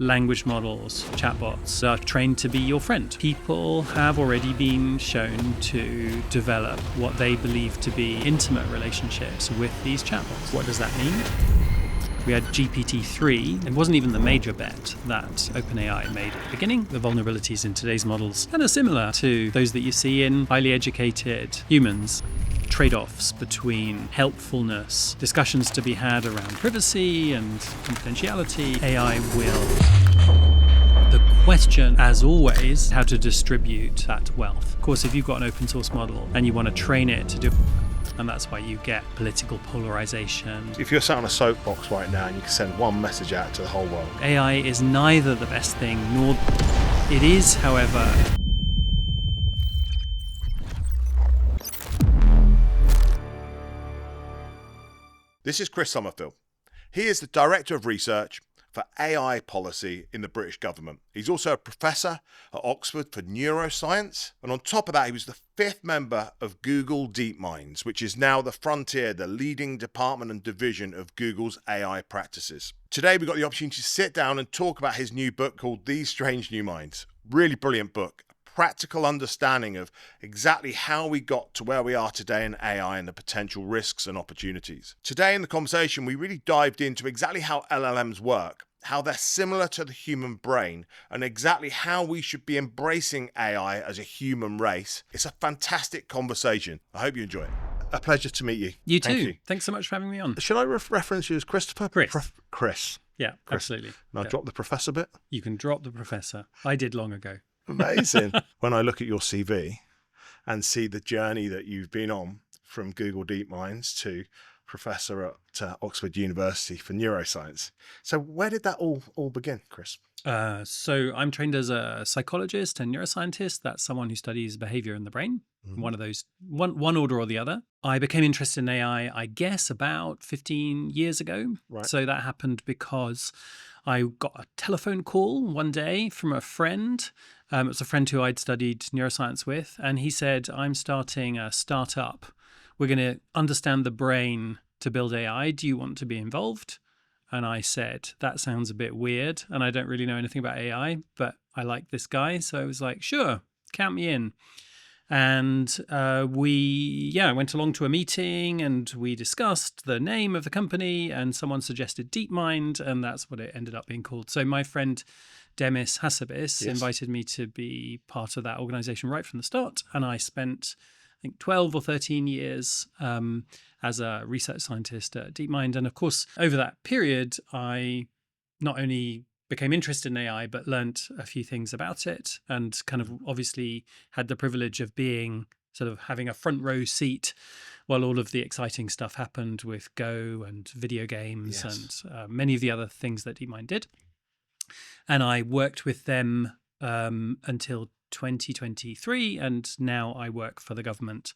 language models, chatbots are trained to be your friend. People have already been shown to develop what they believe to be intimate relationships with these chatbots. What does that mean? We had GPT-3. It wasn't even the major bet that OpenAI made at the beginning. The vulnerabilities in today's models are similar to those that you see in highly educated humans. Trade-offs between helpfulness, discussions to be had around privacy and confidentiality. AI will. The question, as always, how to distribute that wealth. Of course, if you've got an open source model and you want to train it to do, and that's why you get political polarization. If you're sat on a soapbox right now and you can send one message out to the whole world. AI is neither the best thing nor it is, however. This is Chris Summerfield. He is the Director of Research for AI policy in the British government. He's also a professor at Oxford for neuroscience. And on top of that, he was the 5th member of Google DeepMind, which is now the Frontier, the leading department and division of Google's AI practices. Today, we got the opportunity to sit down and talk about his new book called These Strange New Minds. Really brilliant book. Practical understanding of exactly how we got to where we are today in AI and the potential risks and opportunities. Today in the conversation, we really dived into exactly how LLMs work, how they're similar to the human brain, and exactly how we should be embracing AI as a human race. It's a fantastic conversation. I hope you enjoy it. A pleasure to meet you. You too. Thank you. Thanks so much for having me on. Should I reference you as Christopher? Chris. Yeah, Chris. absolutely. Now drop the professor bit. You can drop the professor. I did long ago. Amazing. When I look at your CV and see the journey that you've been on from Google DeepMind to professor at Oxford University for neuroscience. So where did that all begin, Chris? So I'm trained as a psychologist and neuroscientist. That's someone who studies behavior in the brain. Mm-hmm. One of those, one order or the other. I became interested in AI, I guess, about 15 years ago. Right. So that happened because I got a telephone call one day from a friend. It was a friend who I'd studied neuroscience with. And he said, I'm starting a startup. We're going to understand the brain to build AI. Do you want to be involved? And I said, that sounds a bit weird. And I don't really know anything about AI, but I like this guy. So I was like, sure, count me in. And we went along to a meeting and we discussed the name of the company and someone suggested DeepMind, and that's what it ended up being called. So my friend Demis Hassabis invited me to be part of that organization right from the start. And I spent, I think, 12 or 13 years as a research scientist at DeepMind. And of course, over that period, I not only became interested in AI, but learnt a few things about it and kind of obviously had the privilege of being sort of having a front row seat while all of the exciting stuff happened with Go and video games and many of the other things that DeepMind did. And I worked with them until 2023. And now I work for the government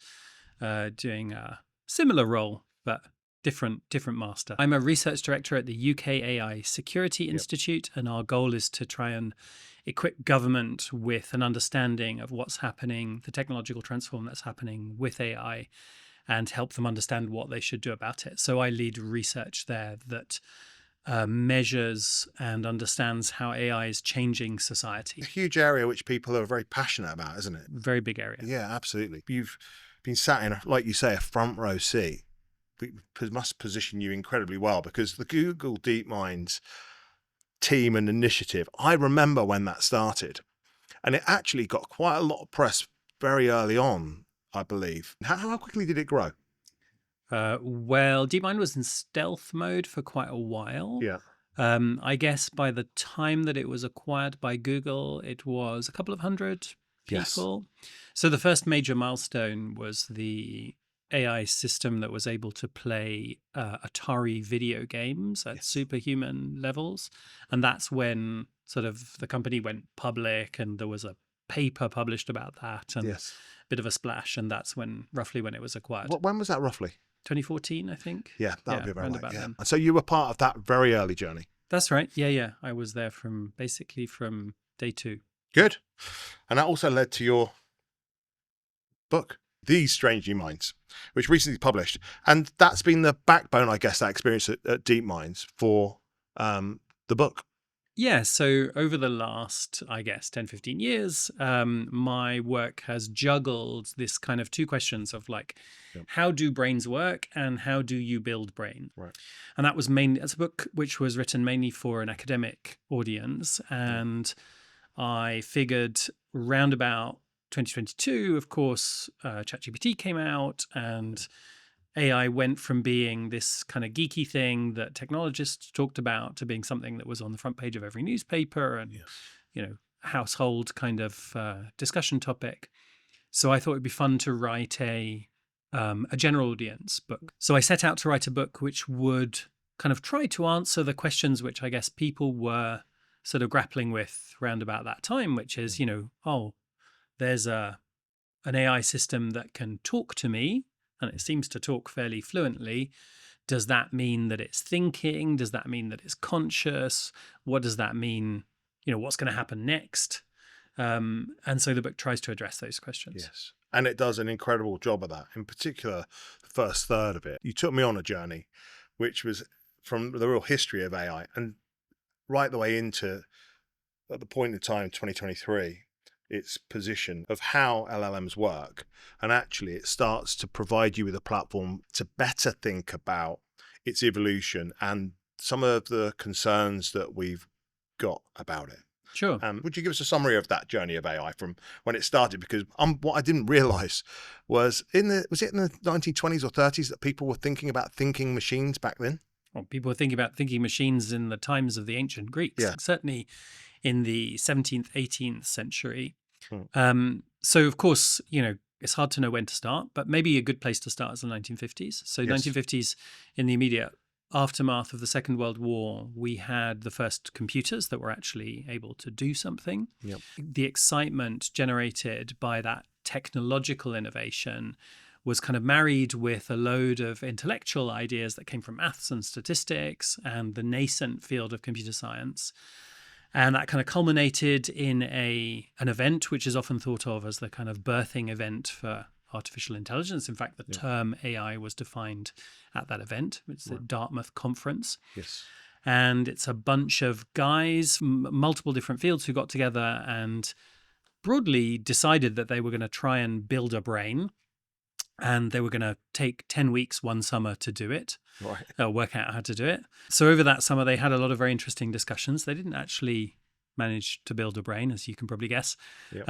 doing a similar role, but different master. I'm a research director at the UK AI Security Institute, and our goal is to try and equip government with an understanding of what's happening, the technological transform that's happening with AI, and help them understand what they should do about it. So I lead research there that measures and understands how AI is changing society. A huge area which people are very passionate about, isn't it? Very big area. Yeah, absolutely. You've been sat in, like you say, a front row seat. It must position you incredibly well, because the Google DeepMind team and initiative, I remember when that started, and it actually got quite a lot of press very early on, I believe. How quickly did it grow? Well, DeepMind was in stealth mode for quite a while. Yeah. I guess by the time that it was acquired by Google, it was a couple of hundred people. Yes. So the first major milestone was the AI system that was able to play Atari video games at superhuman levels. And that's when sort of the company went public and there was a paper published about that and a bit of a splash. And that's roughly when it was acquired. When was that roughly? 2014, I think. Yeah, that would be about right. Yeah. And so you were part of that very early journey. That's right. Yeah. I was there from day 2. Good. And that also led to your book, These Strange New Minds, which recently published. And that's been the backbone, I guess, that experience at DeepMind for the book. Yeah, so over the last, I guess, 10, 15 years, my work has juggled this kind of two questions of like, Yep. how do brains work and how do you build brain? Right. And that was mainly, it's a book which was written mainly for an academic audience. Yep. And I figured round about 2022, of course, ChatGPT came out and AI went from being this kind of geeky thing that technologists talked about to being something that was on the front page of every newspaper and, Yes. household kind of discussion topic. So I thought it'd be fun to write a general audience book. So I set out to write a book which would kind of try to answer the questions which I guess people were sort of grappling with around about that time, which is, there's an AI system that can talk to me, and it seems to talk fairly fluently. Does that mean that it's thinking? Does that mean that it's conscious? What does that mean? What's going to happen next? And so the book tries to address those questions. Yes. And it does an incredible job of that. In particular, the first third of it. You took me on a journey, which was from the real history of AI and right the way into, at the point in time, 2023, its position of how LLMs work. And actually, it starts to provide you with a platform to better think about its evolution and some of the concerns that we've got about it. Sure. Would you give us a summary of that journey of AI from when it started? Because what I didn't realize was it in the 1920s or 30s that people were thinking about thinking machines back then? Well, people were thinking about thinking machines in the times of the ancient Greeks, Yeah. certainly in the 17th, 18th century. Hmm. So, of course, it's hard to know when to start, but maybe a good place to start is the 1950s. So, Yes. 1950s, in the immediate aftermath of the Second World War, we had the first computers that were actually able to do something. Yep. The excitement generated by that technological innovation was kind of married with a load of intellectual ideas that came from maths and statistics and the nascent field of computer science. And that kind of culminated in an event which is often thought of as the kind of birthing event for artificial intelligence. In fact, the term AI was defined at that event. It's the Dartmouth Conference. Yes. And it's a bunch of guys, multiple different fields, who got together and broadly decided that they were going to try and build a brain. And they were going to take 10 weeks one summer to do it, Right. work out how to do it. So over that summer, they had a lot of very interesting discussions. They didn't actually manage to build a brain, as you can probably guess. Yep.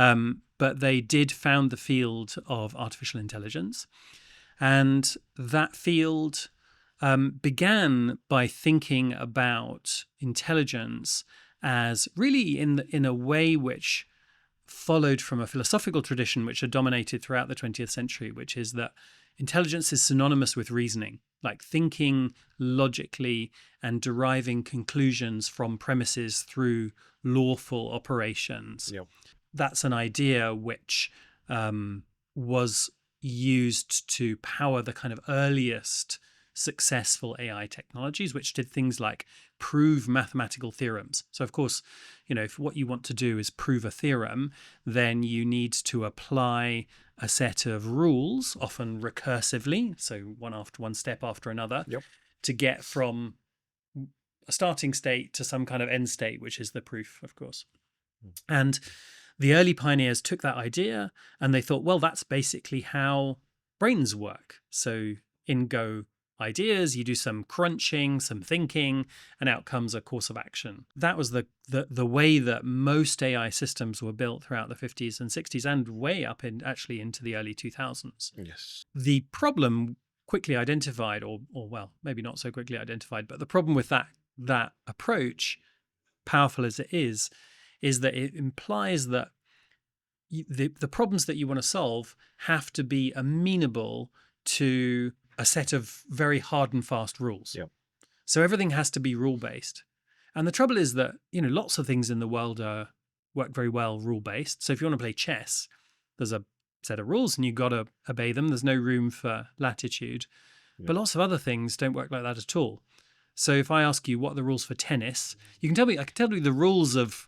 But they did found the field of artificial intelligence. And that field began by thinking about intelligence as really in a way which followed from a philosophical tradition which had dominated throughout the 20th century, which is that intelligence is synonymous with reasoning, like thinking logically and deriving conclusions from premises through lawful operations. Yep. That's an idea which was used to power the kind of earliest successful AI technologies, which did things like prove mathematical theorems. So, of course, if what you want to do is prove a theorem, then you need to apply a set of rules, often recursively, so one step after another, Yep. to get from a starting state to some kind of end state, which is the proof, of course. And the early pioneers took that idea and they thought, well, that's basically how brains work. So in Go ideas, you do some crunching, some thinking, and out comes a course of action. That was the way that most AI systems were built throughout the 50s and 60s and way up actually into the early 2000s. Yes. The problem quickly identified, or well, maybe not so quickly identified, but the problem with that approach, powerful as it is that it implies that the problems that you want to solve have to be amenable to a set of very hard and fast rules. Yep. So everything has to be rule-based. And the trouble is that, lots of things in the world work very well rule-based. So if you want to play chess, there's a set of rules and you've got to obey them. There's no room for latitude. Yep. But lots of other things don't work like that at all. So if I ask you what are the rules for tennis, you can tell me, I can tell you the rules of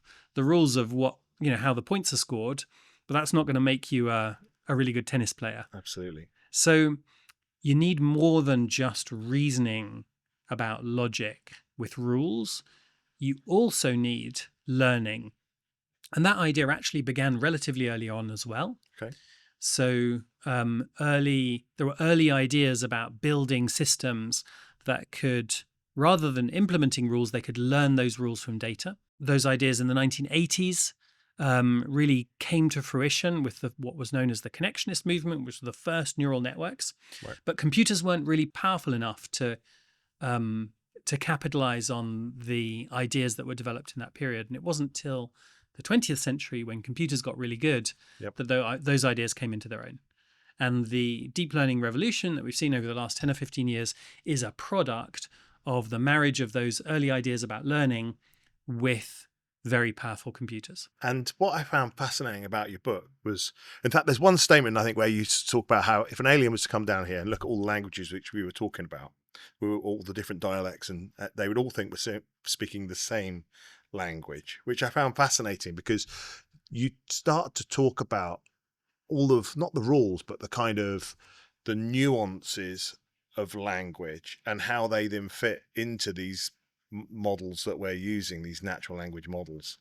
what, how the points are scored, but that's not going to make you a really good tennis player. Absolutely. So you need more than just reasoning about logic with rules. you also need learning. And that idea actually began relatively early on as well. Okay. So there were early ideas about building systems that could, rather than implementing rules, they could learn those rules from data. Those ideas in the 1980s really came to fruition with what was known as the connectionist movement, which were the first neural networks. Right. But computers weren't really powerful enough to capitalize on the ideas that were developed in that period. And it wasn't till the 20th century, when computers got really good, that those ideas came into their own. And the deep learning revolution that we've seen over the last 10 or 15 years is a product of the marriage of those early ideas about learning with very powerful computers. And what I found fascinating about your book was, in fact, there's one statement, I think, where you talk about how if an alien was to come down here and look at all the languages which we were talking about, all the different dialects, and they would all think we're speaking the same language, which I found fascinating, because you start to talk about all of, not the rules, but the kind of the nuances of language and how they then fit into these models that we're using, these natural language models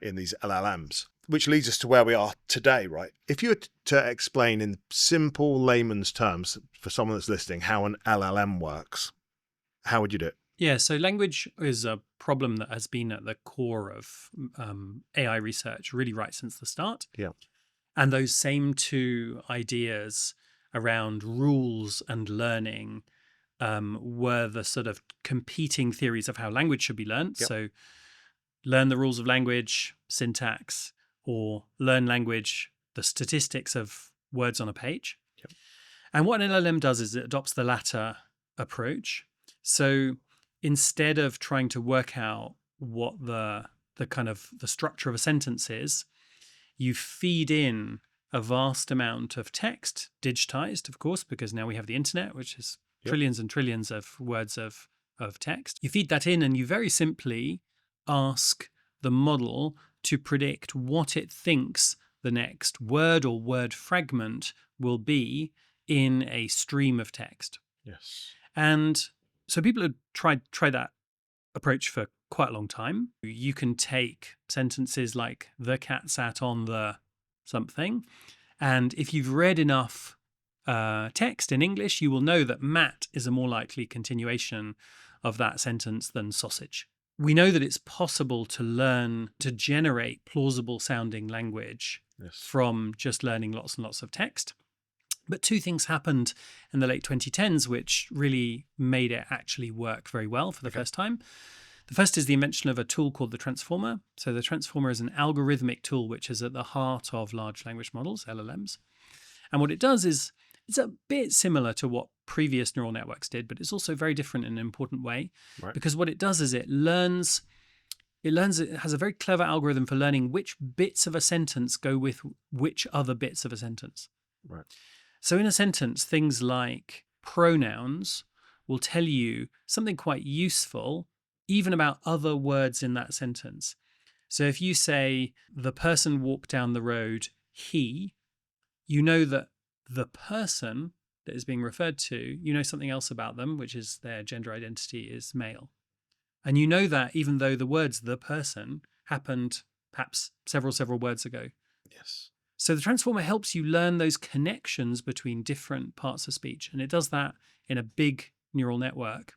in these LLMs, which leads us to where we are today, right? If you were to explain in simple layman's terms for someone that's listening how an LLM works, how would you do it? Yeah, so language is a problem that has been at the core of AI research really right since the start. Yeah. And those same two ideas around rules and learning were the sort of competing theories of how language should be learned. So learn the rules of language, syntax, or learn language, the statistics of words on a page. And what an LLM does is it adopts the latter approach. So instead of trying to work out what the kind of the structure of a sentence is, you feed in a vast amount of text, digitized, of course, because now we have the internet, which is trillions and trillions of words of text. You feed that in and you very simply ask the model to predict what it thinks the next word or word fragment will be in a stream of text. Yes. And so people have tried that approach for quite a long time. You can take sentences like "the cat sat on the something," and if you've read enough text in English, you will know that "Matt" is a more likely continuation of that sentence than "sausage." We know that it's possible to learn to generate plausible sounding language from just learning lots and lots of text. But two things happened in the late 2010s which really made it actually work very well for the first time. The first is the invention of a tool called the transformer. So the transformer is an algorithmic tool which is at the heart of large language models, LLMs. And what it does is it's a bit similar to what previous neural networks did, but it's also very different in an important way. Right. Because what it does is it has a very clever algorithm for learning which bits of a sentence go with which other bits of a sentence. Right. So in a sentence, things like pronouns will tell you something quite useful, even about other words in that sentence. So if you say, "the person walked down the road, he," you know that the person that is being referred to, you know something else about them, which is their gender identity is male. And you know that even though the words "the person" happened perhaps several words ago. Yes. So the transformer helps you learn those connections between different parts of speech. And it does that in a big neural network.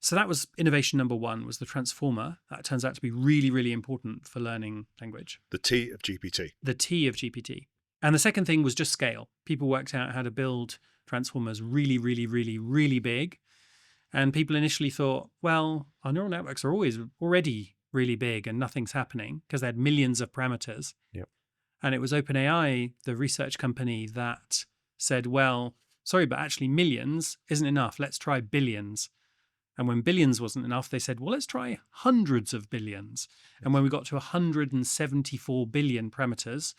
So that was innovation number one, was the transformer. That turns out to be really, really important for learning language. The T of GPT. The T of GPT. And the second thing was just scale. People worked out how to build transformers really, really, really, really big. And people initially thought, well, our neural networks are already really big and nothing's happening because they had millions of parameters. Yep. And it was OpenAI, the research company, that said, well, sorry, but actually millions isn't enough. Let's try billions. And when billions wasn't enough, they said, well, let's try hundreds of billions. And when we got to 174 billion parameters,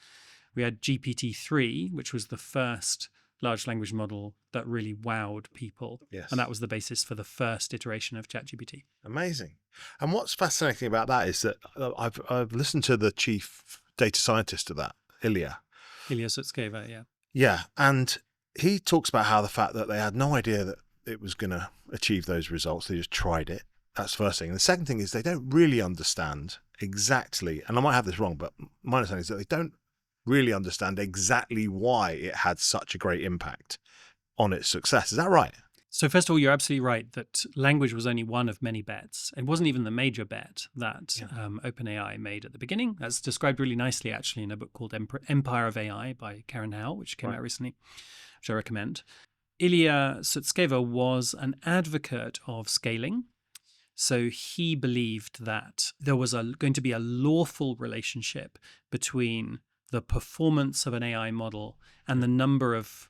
we had GPT-3, which was the first large language model that really wowed people. Yes. And that was the basis for the first iteration of ChatGPT. Amazing. And what's fascinating about that is that I've listened to the chief data scientist of that, Ilya Sutskever, yeah. Yeah. And he talks about how the fact that they had no idea that it was going to achieve those results. They just tried it. That's the first thing. And the second thing is they don't really understand exactly, and I might have this wrong, but my understanding is that they don't really understand exactly why it had such a great impact on its success. Is that right? So first of all, you're absolutely right that language was only one of many bets. It wasn't even the major bet that OpenAI made at the beginning. That's described really nicely, actually, in a book called Empire of AI by Karen Howe, which came out recently, which I recommend. Ilya Sutskever was an advocate of scaling. So he believed that there was going to be a lawful relationship between the performance of an AI model and the number of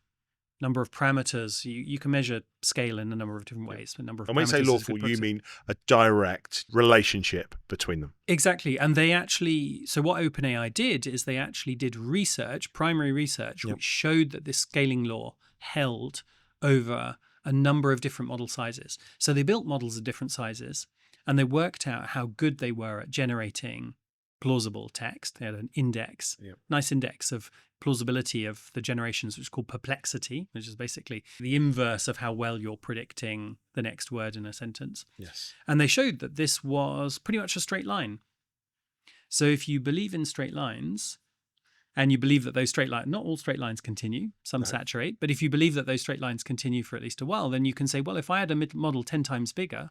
parameters. You can measure scale in a number of different ways. The number of And when you say parameters is a lawful, good you proxy. mean a direct relationship between them. Exactly. And so what OpenAI did is they actually did research, primary research, which showed that this scaling law held over a number of different model sizes. So they built models of different sizes and they worked out how good they were at generating plausible text. They had an index, nice index of plausibility of the generations, which is called perplexity, which is basically the inverse of how well you're predicting the next word in a sentence. Yes. And they showed that this was pretty much a straight line. So if you believe in straight lines, and you believe that those straight lines, not all straight lines continue, some saturate, but if you believe that those straight lines continue for at least a while, then you can say, well, if I had a model 10 times bigger,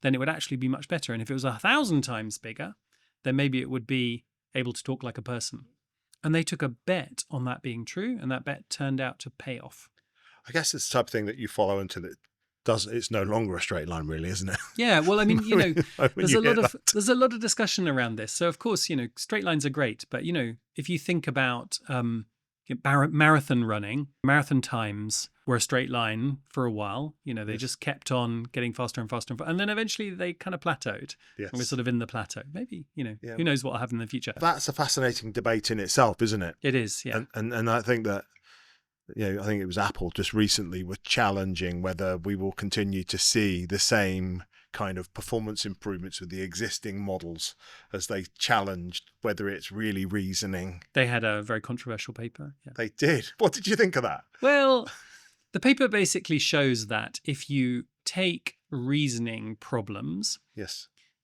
then it would actually be much better. And if it was 1,000 times bigger, then maybe it would be able to talk like a person. And they took a bet on that being true, and that bet turned out to pay off. I guess it's the type of thing that you follow until it's no longer a straight line, really, isn't it? Yeah, well, I mean, there's a lot of discussion around this. So of course, straight lines are great, but if you think about marathon running, marathon times were a straight line for a while. They just kept on getting faster and faster, and then eventually they kind of plateaued. Yes. And we're sort of in the plateau. Maybe who knows what will happen in the future. That's a fascinating debate in itself, isn't it? It is, yeah. And I think that. I think it was Apple just recently were challenging whether we will continue to see the same kind of performance improvements with the existing models as they challenged whether it's really reasoning. They had a very controversial paper. Yeah. They did. What did you think of that? Well, the paper basically shows that if you take reasoning problems,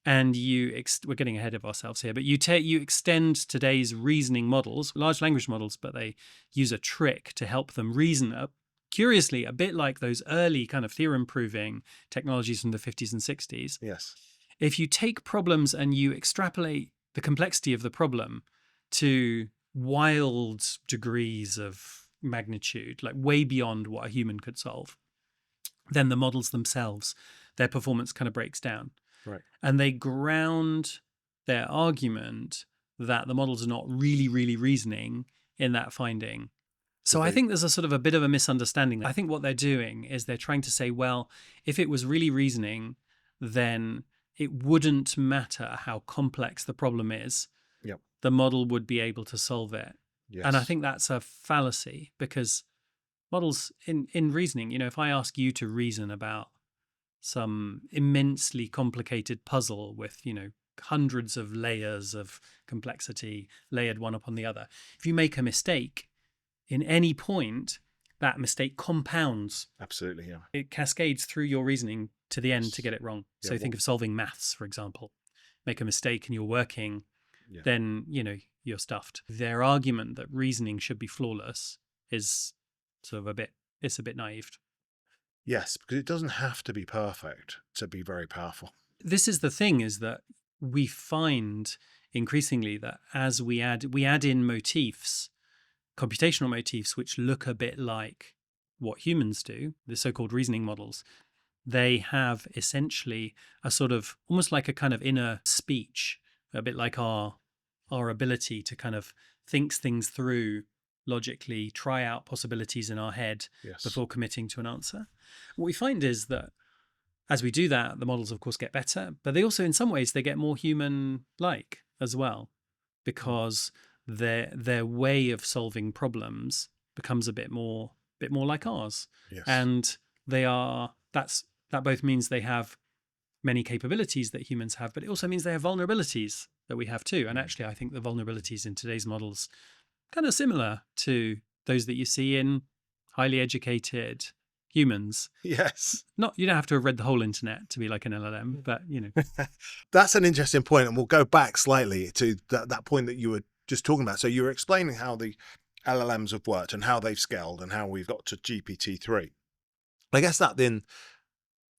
and we're getting ahead of ourselves here, but you extend today's reasoning models, large language models, but they use a trick to help them reason up. Curiously, a bit like those early kind of theorem proving technologies from the 50s and 60s. Yes. If you take problems and you extrapolate the complexity of the problem to wild degrees of magnitude, like way beyond what a human could solve, then the models themselves, their performance kind of breaks down. Right. And they ground their argument that the models are not really, really reasoning in that finding. So I think there's a sort of a bit of a misunderstanding. I think what they're doing is they're trying to say, well, if it was really reasoning, then it wouldn't matter how complex the problem is. Yep. The model would be able to solve it. Yes. And I think that's a fallacy because models in reasoning, if I ask you to reason about some immensely complicated puzzle with, hundreds of layers of complexity layered one upon the other. If you make a mistake in any point, that mistake compounds. Absolutely, yeah. It cascades through your reasoning to the end to get it wrong. Yeah, so think of solving maths, for example. Make a mistake and you're working, then, you're stuffed. Their argument that reasoning should be flawless is sort of a bit naive. Yes, because it doesn't have to be perfect to be very powerful. This is the thing, is that we find increasingly that as we add in motifs, computational motifs, which look a bit like what humans do, the so-called reasoning models, they have essentially a sort of almost like a kind of inner speech, a bit like our ability to kind of think things through logically, try out possibilities in our head before committing to an answer. What we find is that as we do that, the models, of course, get better, but they also, in some ways, they get more human-like as well, because their way of solving problems becomes a bit more like ours. Yes. And that both means they have many capabilities that humans have, but it also means they have vulnerabilities that we have too. And actually, I think the vulnerabilities in today's models kind of similar to those that you see in highly educated humans. Yes. Not, you don't have to have read the whole internet to be like an LLM, but That's an interesting point, and we'll go back slightly to that point that you were just talking about. So you were explaining how the LLMs have worked and how they've scaled and how we've got to GPT-3. I guess that then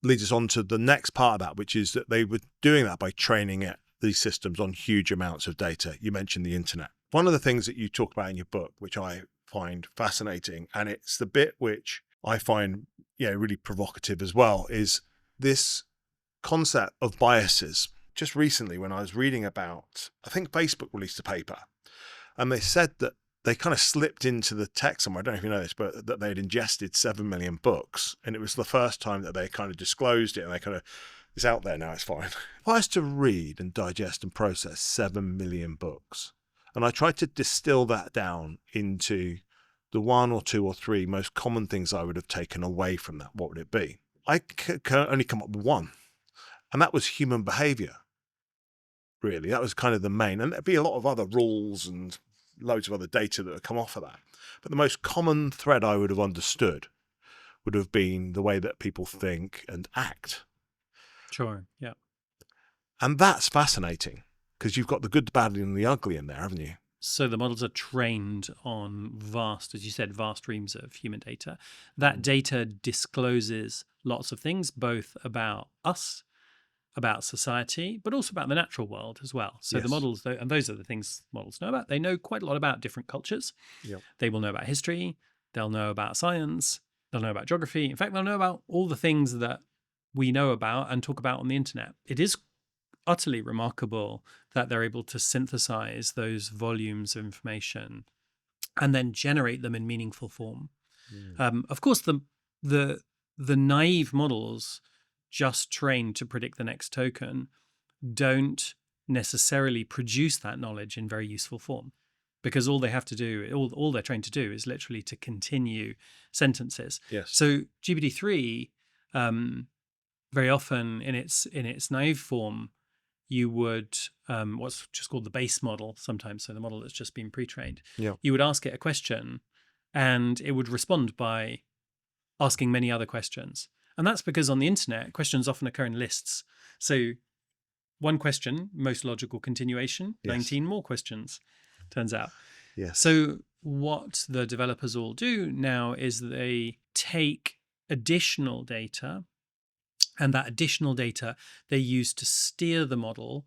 leads us on to the next part of that, which is that they were doing that by training these systems on huge amounts of data. You mentioned the internet. One of the things that you talk about in your book, which I find fascinating, and it's the bit which I find really provocative as well, is this concept of biases. Just recently, when I was reading about, I think Facebook released a paper, and they said that they kind of slipped into the text somewhere. I don't know if you know this, but that they'd ingested 7 million books. And it was the first time that they kind of disclosed it, and they kind of, it's out there now, it's fine. If I was to read and digest and process 7 million books, and I tried to distill that down into the 1 or 2 or 3 most common things I would have taken away from that, what would it be? I can only come up with one, and that was human behavior. Really, that was kind of the main, and there'd be a lot of other rules and loads of other data that would come off of that. But the most common thread I would have understood would have been the way that people think and act. Sure. Yeah. And that's fascinating because you've got the good, the bad, and the ugly in there, haven't you? So the models are trained on vast, as you said, vast streams of human data. That data discloses lots of things, both about us, about society, but also about the natural world as well. So the models, and those are the things models know about. They know quite a lot about different cultures. Yep. They will know about history. They'll know about science. They'll know about geography. In fact, they'll know about all the things that we know about and talk about on the internet. It is utterly remarkable that they're able to synthesize those volumes of information and then generate them in meaningful form. Of course, the naive models just trained to predict the next token don't necessarily produce that knowledge in very useful form, because all they have to do, all they're trained to do is literally to continue sentences. Yes. So GPT-3, very often in its naive form, you would, what's just called the base model sometimes, so the model that's just been pre-trained, you would ask it a question and it would respond by asking many other questions. And that's because on the internet, questions often occur in lists. So one question, most logical continuation, 19 more questions, turns out. Yes. So what the developers all do now is they take additional data, and that additional data they use to steer the model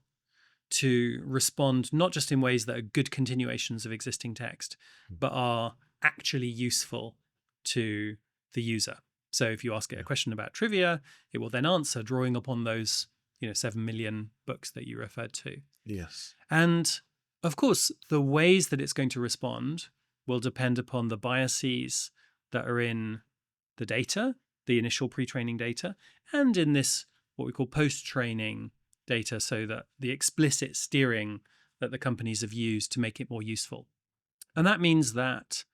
to respond not just in ways that are good continuations of existing text, but are actually useful to the user. So if you ask it a question about trivia, it will then answer drawing upon those 7 million books that you referred to. Yes. And of course, the ways that it's going to respond will depend upon the biases that are in the data, the initial pre-training data, and in this, what we call post-training data, so that the explicit steering that the companies have used to make it more useful. And that means that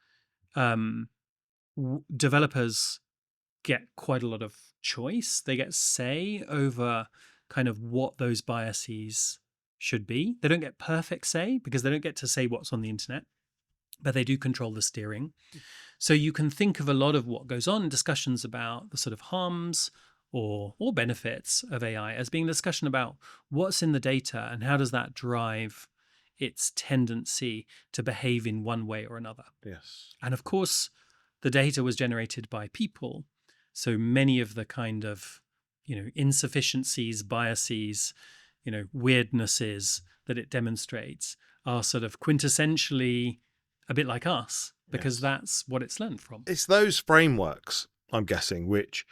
developers get quite a lot of choice. They get say over kind of what those biases should be. They don't get perfect say because they don't get to say what's on the internet, but they do control the steering. So you can think of a lot of what goes on in discussions about the sort of harms or benefits of AI as being a discussion about what's in the data and how does that drive its tendency to behave in one way or another. Yes. And of course, the data was generated by people. So many of the kind of, insufficiencies, biases, weirdnesses that it demonstrates are sort of quintessentially a bit like us, because that's what it's learned from. It's those frameworks, I'm guessing, which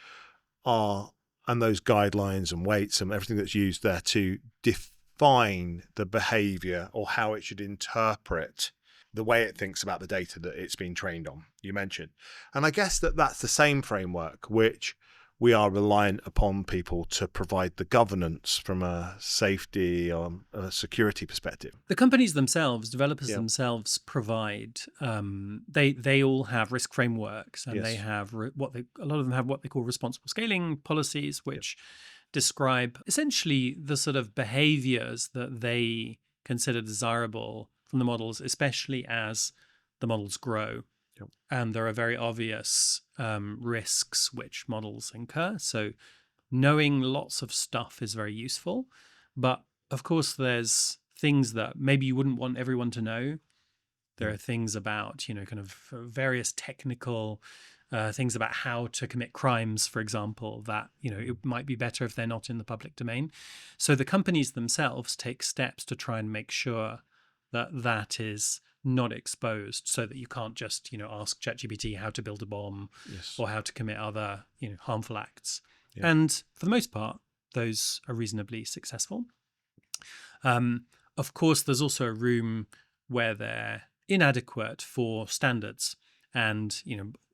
are, and those guidelines and weights and everything that's used there to define the behavior or how it should interpret the way it thinks about the data that it's been trained on, you mentioned. And I guess that's the same framework which we are reliant upon people to provide the governance from a safety or a security perspective. The companies themselves, developers themselves provide, they all have risk frameworks, and they have a lot of them have what they call responsible scaling policies, which describe essentially the sort of behaviors that they consider desirable from the models, especially as the models grow. Yep. And there are very obvious risks which models incur. So knowing lots of stuff is very useful. But of course, there's things that maybe you wouldn't want everyone to know. There are things about, kind of various technical things about how to commit crimes, for example, that, it might be better if they're not in the public domain. So the companies themselves take steps to try and make sure that that is not exposed, so that you can't just, ask ChatGPT how to build a bomb Yes. or how to commit other, harmful acts. Yeah. And for the most part, those are reasonably successful. Of course, there's also a room where they're inadequate for standards. And,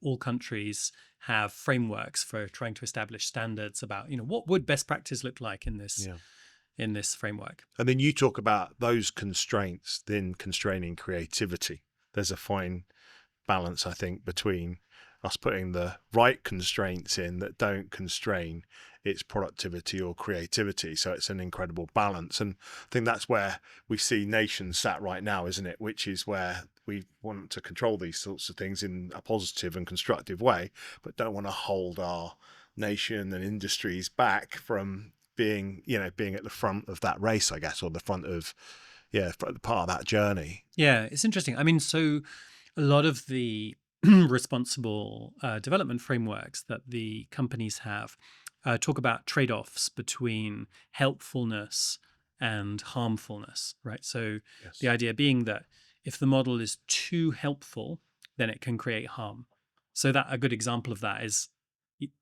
all countries have frameworks for trying to establish standards about, what would best practice look like in this in this framework. And then you talk about those constraints then constraining creativity. There's a fine balance, I think, between us putting the right constraints in that don't constrain its productivity or creativity. So it's an incredible balance. And I think that's where we see nations sat right now, isn't it? Which is where we want to control these sorts of things in a positive and constructive way, but don't want to hold our nation and industries back from being at the front of that race, I guess, or the front of, part of that journey. Yeah, it's interesting. I mean, so a lot of the responsible development frameworks that the companies have talk about trade-offs between helpfulness and harmfulness, right? So the idea being that if the model is too helpful, then it can create harm. So that a good example of that is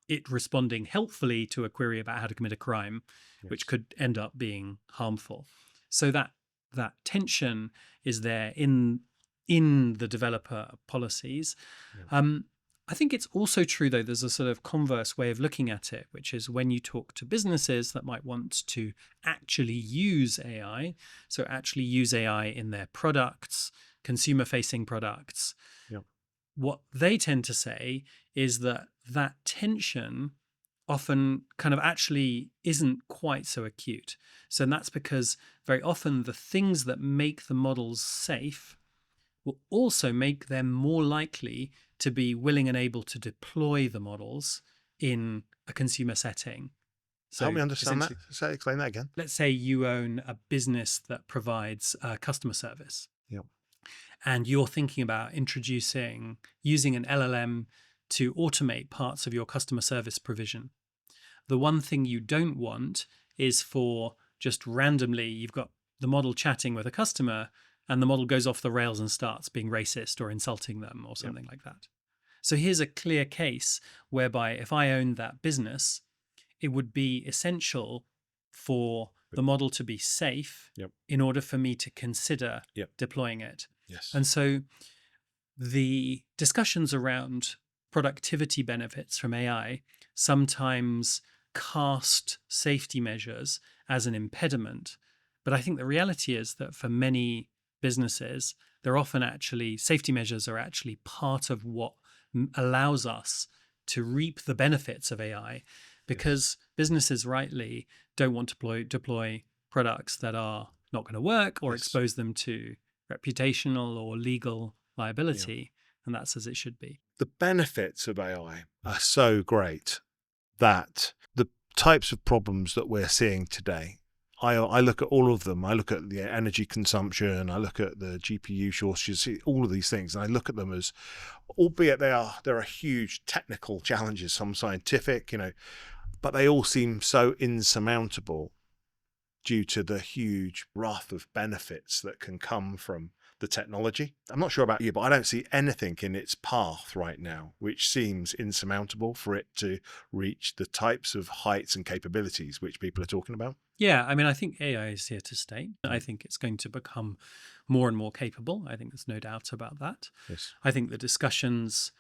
it responding helpfully to a query about how to commit a crime, which could end up being harmful. So that tension is there in the developer policies. I think it's also true, though, there's a sort of converse way of looking at it, which is when you talk to businesses that might want to actually use AI, so actually use AI in their products, consumer-facing products, what they tend to say is that tension often kind of actually isn't quite so acute. So that's because very often the things that make the models safe will also make them more likely to be willing and able to deploy the models in a consumer setting. So help me understand that. Explain that again. Let's say you own a business that provides customer service. And you're thinking about using an LLM to automate parts of your customer service provision. The one thing you don't want is for just randomly, you've got the model chatting with a customer and the model goes off the rails and starts being racist or insulting them or something like that. So here's a clear case whereby if I owned that business, it would be essential for the model to be safe in order for me to consider deploying it. And so the discussions around productivity benefits from AI sometimes cast safety measures as an impediment. But I think the reality is that for many businesses, safety measures are actually part of what allows us to reap the benefits of AI, because businesses rightly don't want to deploy products that are not going to work or expose them to reputational or legal liability, and that's as it should be. The benefits of AI are so great that the types of problems that we're seeing today, I look at all of them. I look at the energy consumption, I look at the GPU shortages, all of these things, and I look at them as, albeit there are huge technical challenges, some scientific, but they all seem so insurmountable due to the huge raft of benefits that can come from the technology. I'm not sure about you, but I don't see anything in its path right now which seems insurmountable for it to reach the types of heights and capabilities which people are talking about. Yeah, I mean, I think AI is here to stay. I think it's going to become more and more capable. I think there's no doubt about that. I think the discussions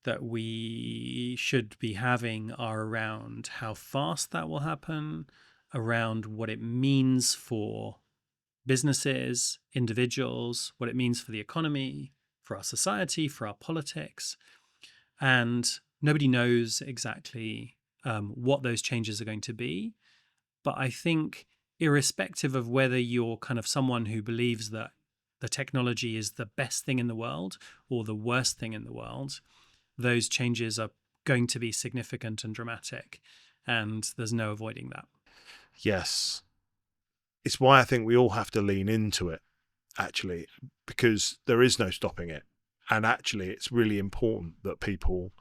that we should be having are around how fast that will happen, around what it means for businesses, individuals, what it means for the economy, for our society, for our politics. And nobody knows exactly what those changes are going to be. But I think irrespective of whether you're kind of someone who believes that the technology is the best thing in the world or the worst thing in the world, those changes are going to be significant and dramatic, and there's no avoiding that. Yes. It's why I think we all have to lean into it, actually, because there is no stopping it. And actually, it's really important that people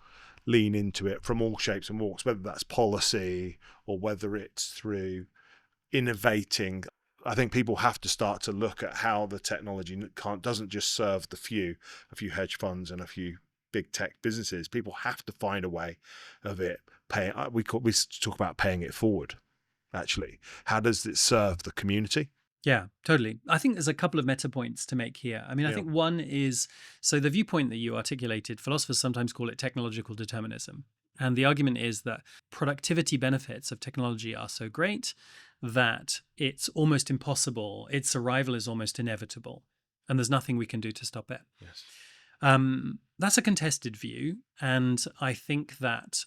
lean into it from all shapes and walks, whether that's policy or whether it's through innovating. I think people have to start to look at how the technology doesn't just serve a few hedge funds and a few big tech businesses. People have to find a way of it paying. We talk about paying it forward. Actually, how does it serve the community? Yeah, totally. I think there's a couple of meta points to make here. I mean, I think one is, so the viewpoint that you articulated, philosophers sometimes call it technological determinism. And the argument is that productivity benefits of technology are so great that it's almost impossible, its arrival is almost inevitable, and there's nothing we can do to stop it. Yes. That's a contested view. And I think that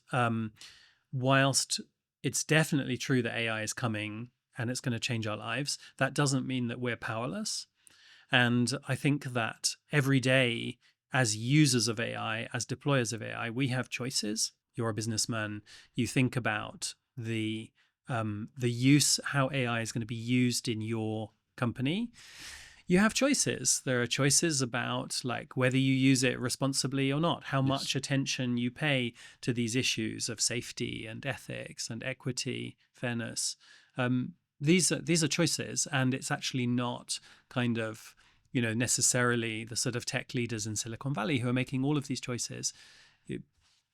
whilst it's definitely true that AI is coming and it's going to change our lives, that doesn't mean that we're powerless. And I think that every day, as users of AI, as deployers of AI, we have choices. You're a businessman. You think about the use, how AI is going to be used in your company. You have choices. There are choices about like whether you use it responsibly or not, how much attention you pay to these issues of safety and ethics and equity, fairness. These are choices, and it's actually not kind of, necessarily the sort of tech leaders in Silicon Valley who are making all of these choices.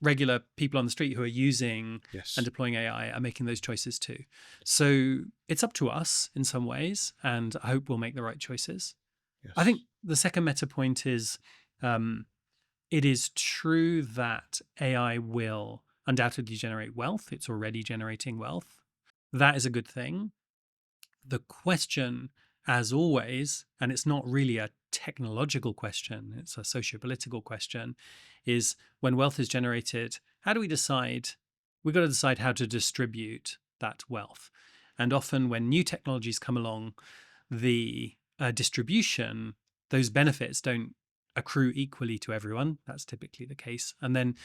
Regular people on the street who are using and deploying AI are making those choices too. So it's up to us in some ways, and I hope we'll make the right choices. Yes. I think the second meta point is it is true that AI will undoubtedly generate wealth. It's already generating wealth. That is a good thing. The question, as always, and it's not really a technological question, it's a socio-political question, is when wealth is generated, how do we decide? We've got to decide how to distribute that wealth. And often when new technologies come along, the distribution, those benefits don't accrue equally to everyone. That's typically the case. And then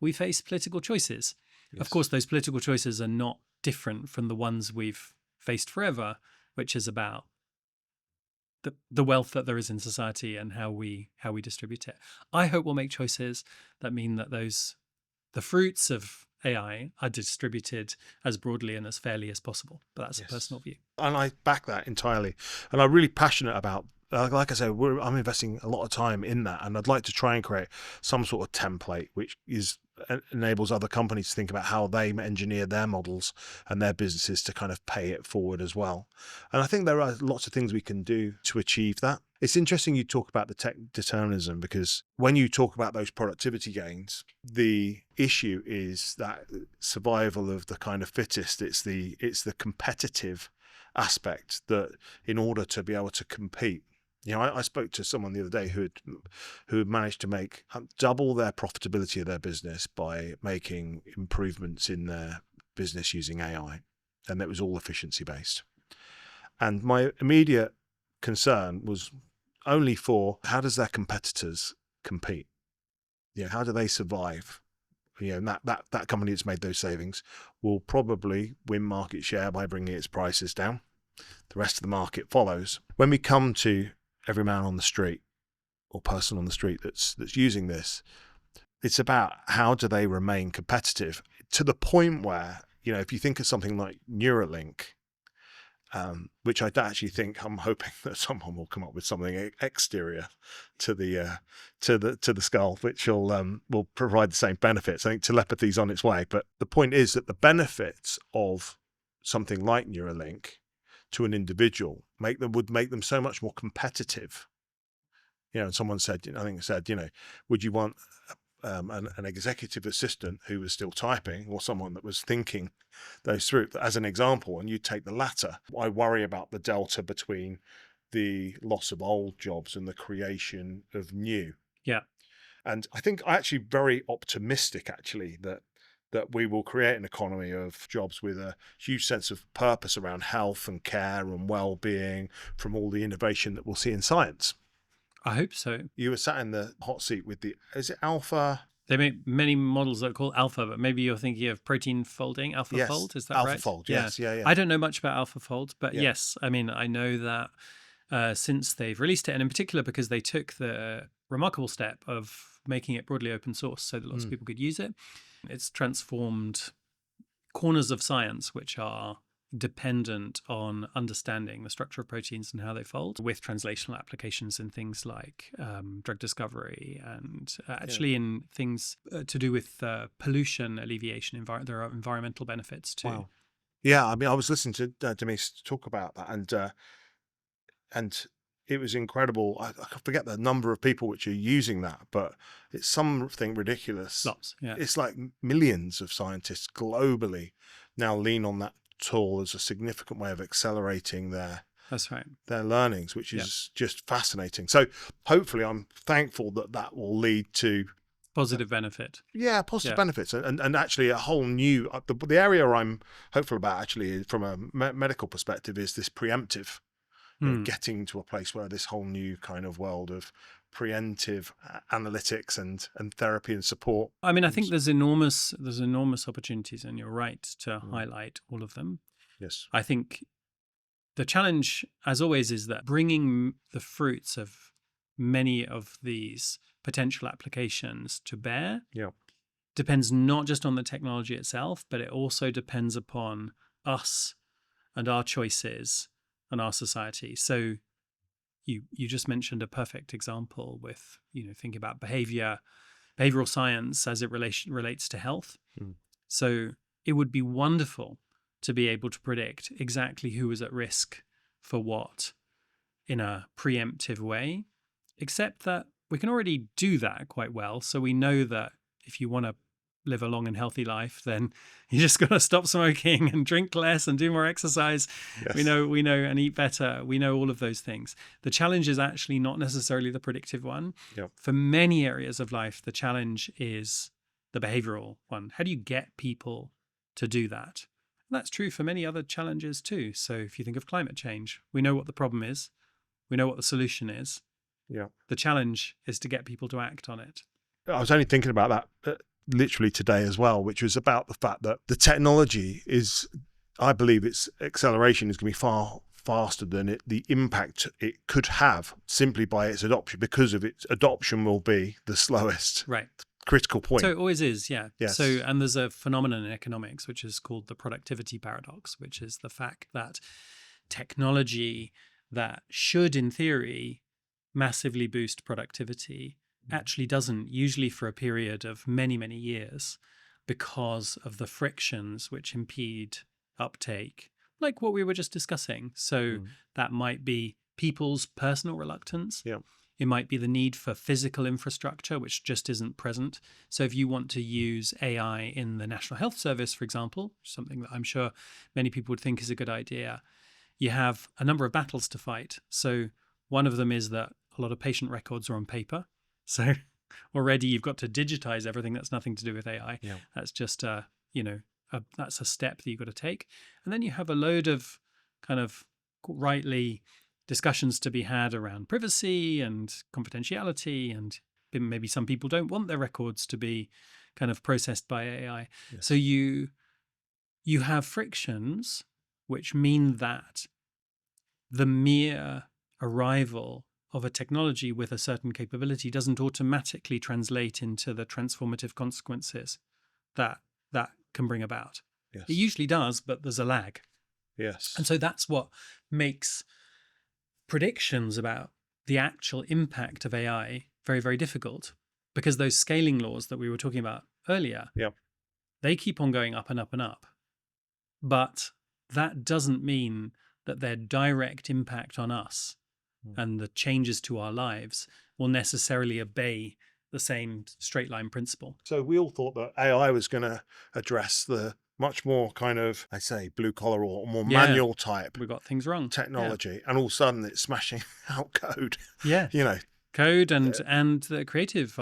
we face political choices. Yes. Of course, those political choices are not different from the ones we've faced forever, which is about the wealth that there is in society and how we distribute it. I hope we'll make choices that mean that the fruits of AI are distributed as broadly and as fairly as possible. But that's a personal view. And I back that entirely. And I'm really passionate about, like I said, I'm investing a lot of time in that. And I'd like to try and create some sort of template which enables other companies to think about how they engineer their models and their businesses to kind of pay it forward as well. And I think there are lots of things we can do to achieve that. It's interesting you talk about the tech determinism, because when you talk about those productivity gains, the issue is that survival of the kind of fittest. It's the competitive aspect that in order to be able to compete. I spoke to someone the other day who had managed to make double their profitability of their business by making improvements in their business using AI, and that was all efficiency based. And my immediate concern was only for how does their competitors compete? How do they survive? That company that's made those savings will probably win market share by bringing its prices down. The rest of the market follows. When we come to every man on the street or person on the street that's using this, it's about how do they remain competitive to the point where, if you think of something like Neuralink, which I actually think, I'm hoping that someone will come up with something exterior to the skull, which will provide the same benefits. I think telepathy is on its way, but the point is that the benefits of something like Neuralink to an individual would make them so much more competitive. And someone said, would you want an executive assistant who was still typing, or someone that was thinking those through, as an example, and you take the latter? I worry about the delta between the loss of old jobs and the creation of new. Yeah. And I think I'm actually very optimistic, that we will create an economy of jobs with a huge sense of purpose around health and care and well-being from all the innovation that we'll see in science. I hope so. You were sat in the hot seat with is it Alpha? They make many models that are called alpha, but maybe you're thinking of protein folding, Yes, AlphaFold. Is that right? AlphaFold. Yeah. Yes, yeah. I don't know much about AlphaFold, but Yeah. yes, I mean, I know that since they've released it, and in particular because they took the remarkable step of making it broadly open source so that lots of people could use it, it's transformed corners of science which are dependent on understanding the structure of proteins and how they fold, with translational applications in things like drug discovery and actually in things to do with pollution alleviation. There are environmental benefits too. Wow. Yeah, I mean, I was listening to Denise talk about that, and it was incredible. I forget the number of people which are using that, but it's something ridiculous. Lots, yeah. It's like millions of scientists globally now lean on that tool as a significant way of accelerating That's right. their learnings, which is just fascinating. So hopefully I'm thankful that will lead to positive benefit. Yeah, positive benefits, and actually a whole new the area I'm hopeful about actually from a medical perspective is this preemptive, getting to a place where this whole new kind of world of preemptive analytics and therapy and support. I mean, I think there's enormous opportunities, and you're right to highlight all of them. Yes, I think the challenge, as always, is that bringing the fruits of many of these potential applications to bear depends not just on the technology itself, but it also depends upon us and our choices and our society. So you just mentioned a perfect example with, thinking about behavioral science as it relates to health. So it would be wonderful to be able to predict exactly who is at risk for what in a preemptive way, except that we can already do that quite well. So we know that if you want to live a long and healthy life, then you just got to stop smoking and drink less and do more exercise. Yes. We know, and eat better. We know all of those things. The challenge is actually not necessarily the predictive one. Yep. For many areas of life, the challenge is the behavioral one. How do you get people to do that? And that's true for many other challenges too. So if you think of climate change, we know what the problem is. We know what the solution is. Yeah. The challenge is to get people to act on it. I was only thinking about that literally today as well, which was about the fact that the technology is, I believe its acceleration is going to be far faster than the impact it could have simply by its adoption, because of its adoption will be the slowest. Right. Critical point. So it always is, yeah. Yes. So, and there's a phenomenon in economics which is called the productivity paradox, which is the fact that technology that should, in theory, massively boost productivity actually doesn't, usually for a period of many, many years, because of the frictions which impede uptake, like what we were just discussing. So that might be people's personal reluctance. Yeah. It might be the need for physical infrastructure, which just isn't present. So if you want to use AI in the National Health Service, for example, something that I'm sure many people would think is a good idea, you have a number of battles to fight. So one of them is that a lot of patient records are on paper. So already you've got to digitize everything. That's nothing to do with AI. Yeah. That's just, that's a step that you've got to take. And then you have a load of kind of rightly discussions to be had around privacy and confidentiality, and maybe some people don't want their records to be kind of processed by AI. Yes. So you have frictions which mean that the mere arrival of a technology with a certain capability doesn't automatically translate into the transformative consequences that can bring about. Yes. It usually does, but there's a lag. Yes. And so that's what makes predictions about the actual impact of AI very, very difficult, because those scaling laws that we were talking about earlier, they keep on going up and up and up. But that doesn't mean that their direct impact on us and the changes to our lives will necessarily obey the same straight line principle. So we all thought that AI was going to address the much more kind of, I say, blue collar or more manual type. We got things wrong. Technology, and all of a sudden it's smashing out code. Yeah. code and the creative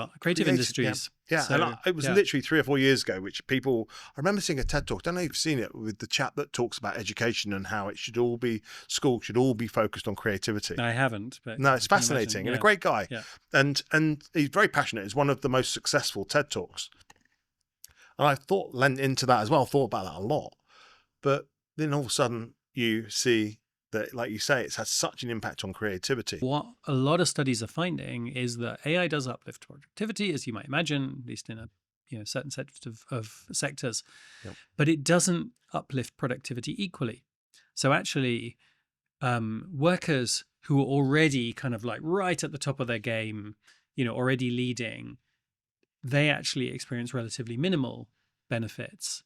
industries. Yeah, So, and it was literally 3 or 4 years ago, which people, I remember seeing a TED Talk, I don't know if you've seen it, with the chap that talks about education and how it should all be, school should all be focused on creativity. I haven't, but no, it's fascinating, and a great guy. Yeah. And he's very passionate. It's one of the most successful TED Talks. And I lent into that as well, thought about that a lot. But then all of a sudden you see that, like you say, it's had such an impact on creativity. What a lot of studies are finding is that AI does uplift productivity, as you might imagine, at least in a certain set of sectors, but it doesn't uplift productivity equally. So actually, workers who are already kind of like right at the top of their game, already leading, they actually experience relatively minimal benefits.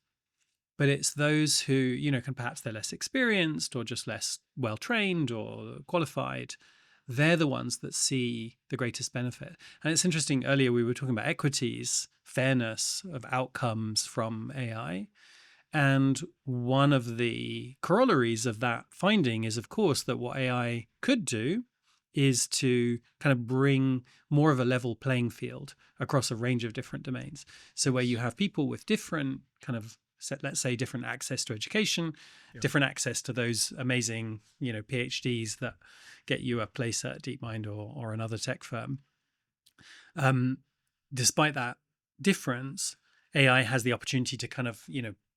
But it's those who, perhaps they're less experienced or just less well-trained or qualified. They're the ones that see the greatest benefit. And it's interesting, earlier we were talking about equities, fairness of outcomes from AI. And one of the corollaries of that finding is, of course, that what AI could do is to kind of bring more of a level playing field across a range of different domains. So where you have people with different kind of, let's say, different access to education, different access to those amazing, PhDs that get you a place at DeepMind or another tech firm. Despite that difference, AI has the opportunity to kind of,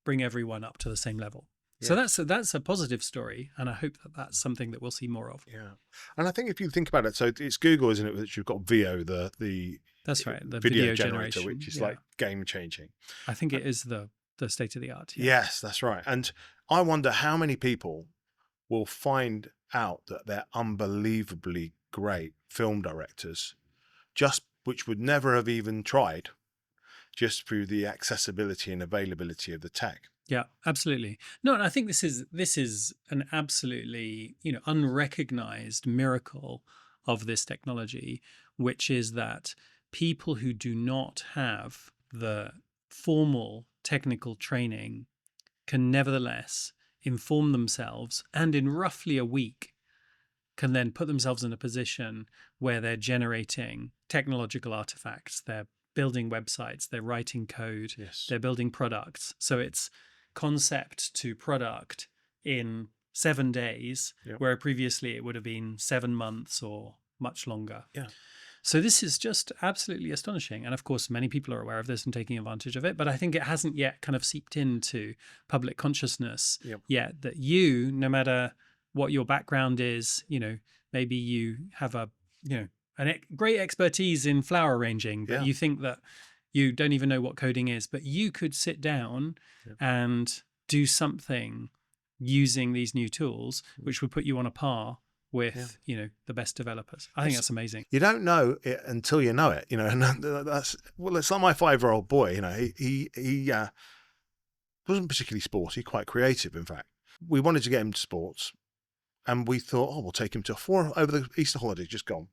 bring everyone up to the same level. Yeah. So that's a positive story, and I hope that that's something that we'll see more of. Yeah, and I think if you think about it, so it's Google, isn't it, that you've got VO, the that's right, the video generator, which is like game changing. I think it is the state of the art. Yeah. Yes, that's right. And I wonder how many people will find out that they're unbelievably great film directors, which would never have even tried, just through the accessibility and availability of the tech. Yeah, absolutely. No, and I think this is an absolutely, unrecognized miracle of this technology, which is that people who do not have the formal technical training can nevertheless inform themselves, and in roughly a week can then put themselves in a position where they're generating technological artifacts, they're building websites, they're writing code, they're building products. So it's concept to product in 7 days, where previously it would have been 7 months or much longer. Yeah. So this is just absolutely astonishing. And of course, many people are aware of this and taking advantage of it, but I think it hasn't yet kind of seeped into public consciousness yet, that no matter what your background is, maybe you have a great expertise in flower arranging, but you think that you don't even know what coding is, but you could sit down and do something using these new tools, which would put you on a par with, the best developers. I think that's amazing. You don't know it until you know it, and it's like my 5-year-old boy, he wasn't particularly sporty, quite creative, in fact. We wanted to get him to sports, and we thought, we'll take him to over the Easter holidays, just gone.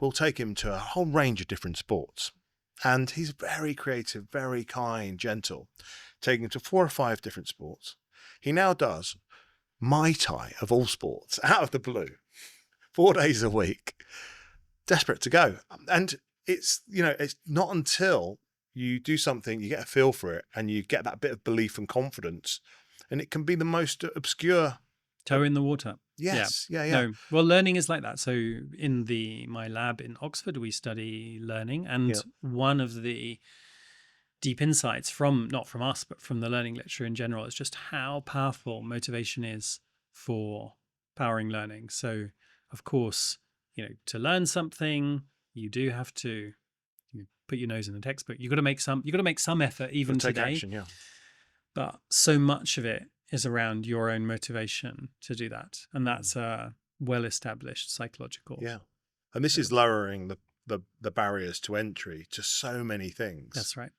We'll take him to a whole range of different sports. And he's very creative, very kind, gentle, taking him to 4 or 5 different sports. He now does Muay Thai, of all sports, out of the blue, 4 days a week, desperate to go. And it's not until you do something, you get a feel for it, and you get that bit of belief and confidence. And it can be the most obscure. Toe in the water. Yes. Yeah. No. Well, learning is like that. So in my lab in Oxford, we study learning. And one of the deep insights not from us, but from the learning literature in general, is just how powerful motivation is for powering learning. So of course, to learn something, you do have to put your nose in the textbook. You've got to make some effort even today. Action, But so much of it is around your own motivation to do that. And that's a well-established psychological. Yeah. And this is lowering the barriers to entry to so many things. That's right.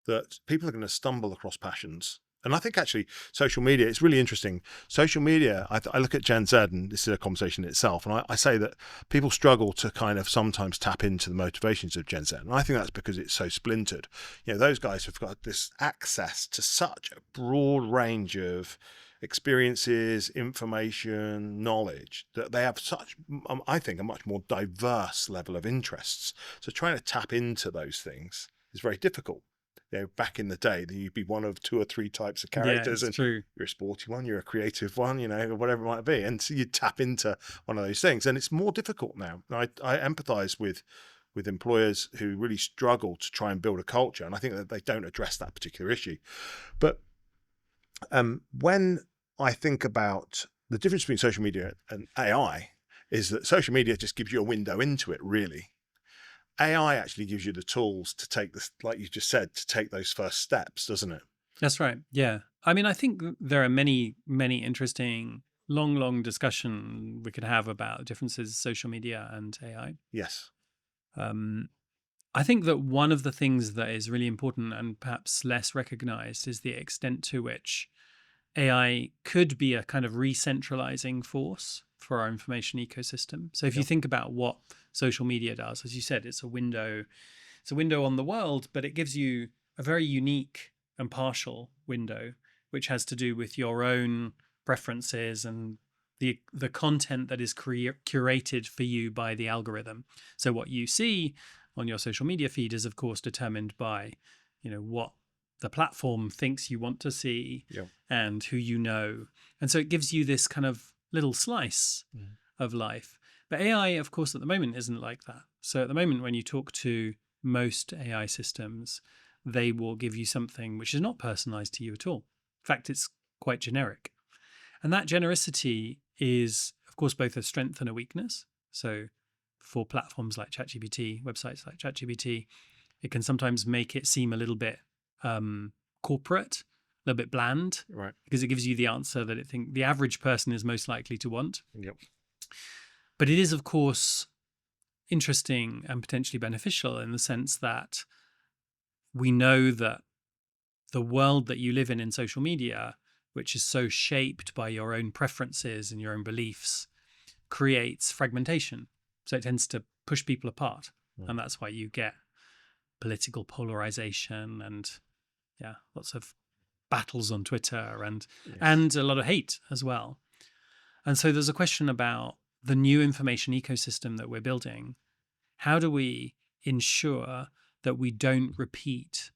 That people are going to stumble across passions. And I think actually social media, it's really interesting. Social media, I look at Gen Z, and this is a conversation in itself, and I say that people struggle to kind of sometimes tap into the motivations of Gen Z. And I think that's because it's so splintered. Those guys have got this access to such a broad range of experiences, information, knowledge, that they have such, I think, a much more diverse level of interests. So trying to tap into those things is very difficult. Back in the day, you'd be one of 2 or 3 types of Yeah, characters, it's and true. you're a sporty one, you're a creative one, or whatever it might be. And so you tap into one of those things, and it's more difficult now. I empathize with employers who really struggle to try and build a culture, and I think that they don't address that particular issue. But when I think about the difference between social media and AI, is that social media just gives you a window into it, really. AI actually gives you the tools to take this, like you just said, to take those first steps, doesn't it? That's right. Yeah. I mean, I think there are many, many interesting, long discussion we could have about differences social media and AI. Yes. I think that one of the things that is really important and perhaps less recognized is the extent to which AI could be a kind of re-centralizing force for our information ecosystem. So if you think about what social media does, as you said, it's a window on the world, but it gives you a very unique and partial window, which has to do with your own preferences and the content that is curated for you by the algorithm. So what you see on your social media feed is, of course, determined by, what the platform thinks you want to see and who you know. And so it gives you this kind of little slice of life. But AI, of course, at the moment isn't like that. So at the moment, when you talk to most AI systems, they will give you something which is not personalized to you at all. In fact, it's quite generic. And that genericity is, of course, both a strength and a weakness. So for platforms like ChatGPT, websites like ChatGPT, it can sometimes make it seem a little bit corporate, a little bit bland, Right. because it gives you the answer that it think the average person is most likely to want. Yep. But it is, of course, interesting and potentially beneficial in the sense that we know that the world that you live in social media, which is so shaped by your own preferences and your own beliefs, creates fragmentation. So it tends to push people apart. And that's why you get political polarization and lots of battles on Twitter and a lot of hate as well. And so there's a question about the new information ecosystem that we're building. How do we ensure that we don't repeat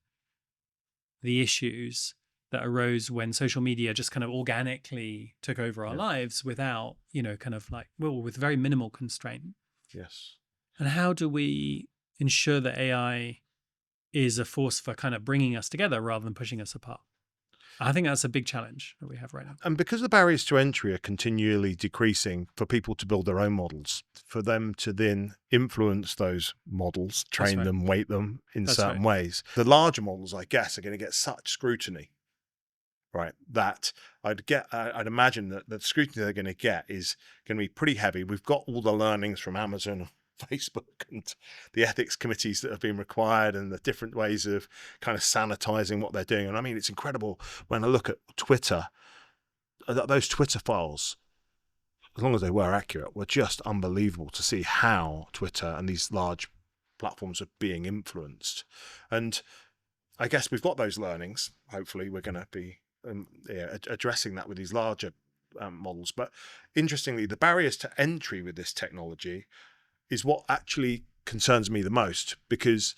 the issues that arose when social media just kind of organically took over our lives without, with very minimal constraint? Yes. And how do we ensure that AI is a force for kind of bringing us together rather than pushing us apart? I think that's a big challenge that we have right now. And because the barriers to entry are continually decreasing for people to build their own models, for them to then influence those models, train them, weight them in certain ways, the larger models, I guess, are going to get such scrutiny, right, that I'd imagine that the scrutiny they're going to get is going to be pretty heavy. We've got all the learnings from Amazon, Facebook, and the ethics committees that have been required, and the different ways of kind of sanitizing what they're doing. And I mean, it's incredible when I look at Twitter, those Twitter files, as long as they were accurate, were just unbelievable to see how Twitter and these large platforms are being influenced. And I guess we've got those learnings. Hopefully we're going to be addressing that with these larger models. But interestingly, the barriers to entry with this technology is what actually concerns me the most, because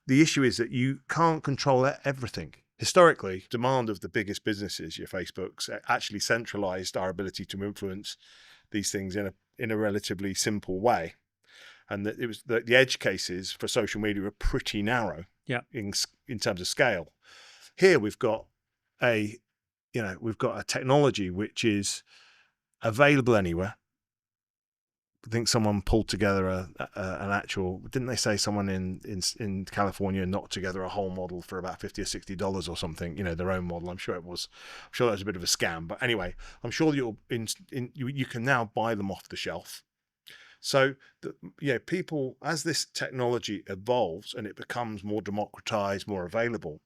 the issue is that you can't control everything. Historically, demand of the biggest businesses, your Facebooks, actually centralized our ability to influence these things in a relatively simple way. And that it was the edge cases for social media were pretty narrow in terms of scale. Here we've got a technology which is available anywhere. I think someone pulled together an actual, didn't they say someone in California knocked together a whole model for about $50 or $60 or something, their own model. I'm sure that was a bit of a scam, but anyway, I'm sure you can now buy them off the shelf. So people, as this technology evolves and it becomes more democratized, more available,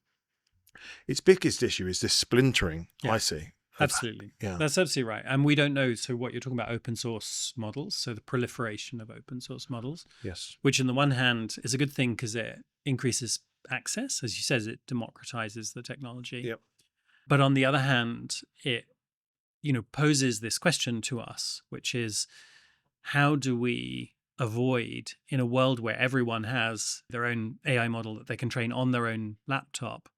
its biggest issue is this splintering, I see. Absolutely. Yeah. That's absolutely right. And we don't know. So what you're talking about, open source models, so the proliferation of open source models. Yes. Which on the one hand is a good thing because it increases access. As you said, it democratizes the technology. Yep. But on the other hand, it poses this question to us, which is, how do we avoid, in a world where everyone has their own AI model that they can train on their own laptop,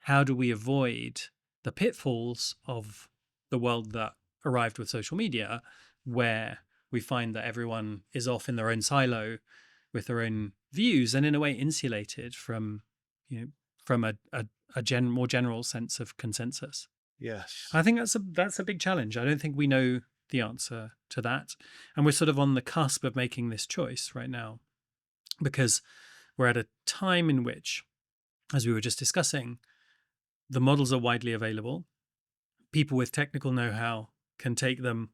how do we avoid the pitfalls of the world that arrived with social media, where we find that everyone is off in their own silo with their own views and in a way insulated from, from a more general sense of consensus? Yes. I think that's a big challenge. I don't think we know the answer to that. And we're sort of on the cusp of making this choice right now, because we're at a time in which, as we were just discussing, the models are widely available. People with technical know-how can take them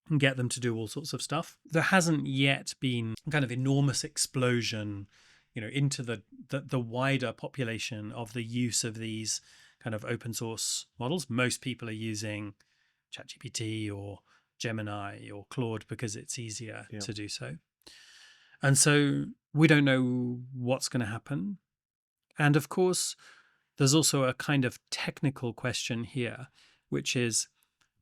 and get them to do all sorts of stuff. There hasn't yet been kind of enormous explosion, into the wider population of the use of these kind of open source models. Most people are using ChatGPT or Gemini or Claude because it's easier to do so. And so we don't know what's going to happen. And of course, there's also a kind of technical question here, which is,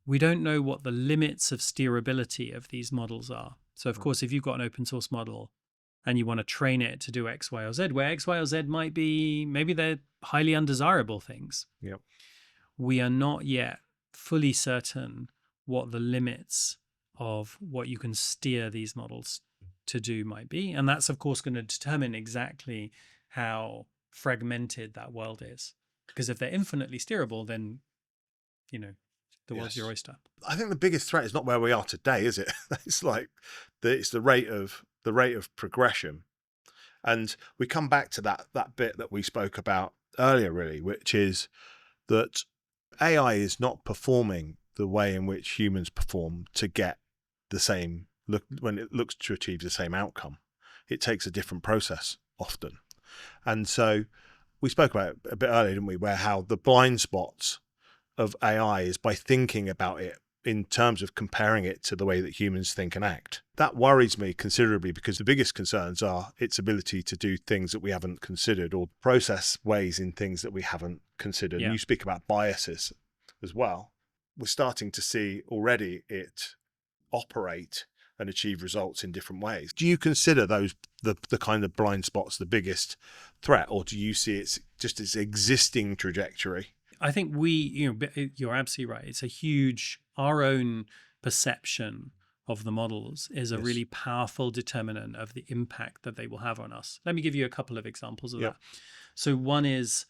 we don't know what the limits of steerability of these models are. So of course, if you've got an open source model and you want to train it to do X, Y, or Z, where X, Y, or Z might be, maybe they're highly undesirable things. Yep. We are not yet fully certain what the limits of what you can steer these models to do might be. And that's, of course, going to determine exactly how fragmented that world is. Because if they're infinitely steerable, then, the world's your oyster. I think the biggest threat is not where we are today, is it? It's like it's the rate of progression. And we come back to that bit that we spoke about earlier, really, which is that AI is not performing the way in which humans perform to get the same look when it looks to achieve the same outcome. It takes a different process often. And so we spoke about it a bit earlier, didn't we, where how the blind spots of AI is by thinking about it in terms of comparing it to the way that humans think and act. That worries me considerably, because the biggest concerns are its ability to do things that we haven't considered, or process ways in things that we haven't considered. Yeah. And you speak about biases as well. We're starting to see already it operate and achieve results in different ways. Do you consider those the kind of blind spots the biggest threat, or do you see it's just its existing trajectory? I think you're absolutely right. It's a huge, our own perception of the models is a really powerful determinant of the impact that they will have on us. Let me give you a couple of examples of that. So one is,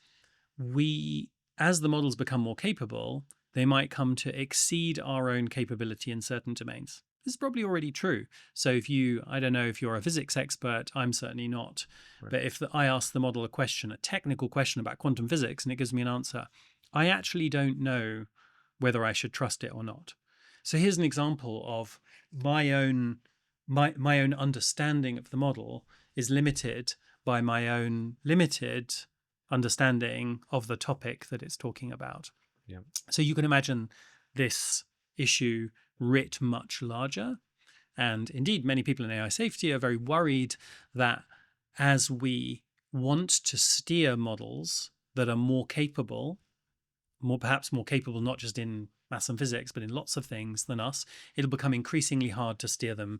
as the models become more capable, they might come to exceed our own capability in certain domains. This is probably already true. So I don't know if you're a physics expert, I'm certainly not. Right. But if I ask the model a technical question about quantum physics, and it gives me an answer, I actually don't know whether I should trust it or not. So here's an example of my own understanding of the model is limited by my own limited understanding of the topic that it's talking about. Yeah. So you can imagine this issue writ much larger. And indeed, many people in AI safety are very worried that as we want to steer models that are more capable, perhaps more capable not just in maths and physics, but in lots of things than us, it'll become increasingly hard to steer them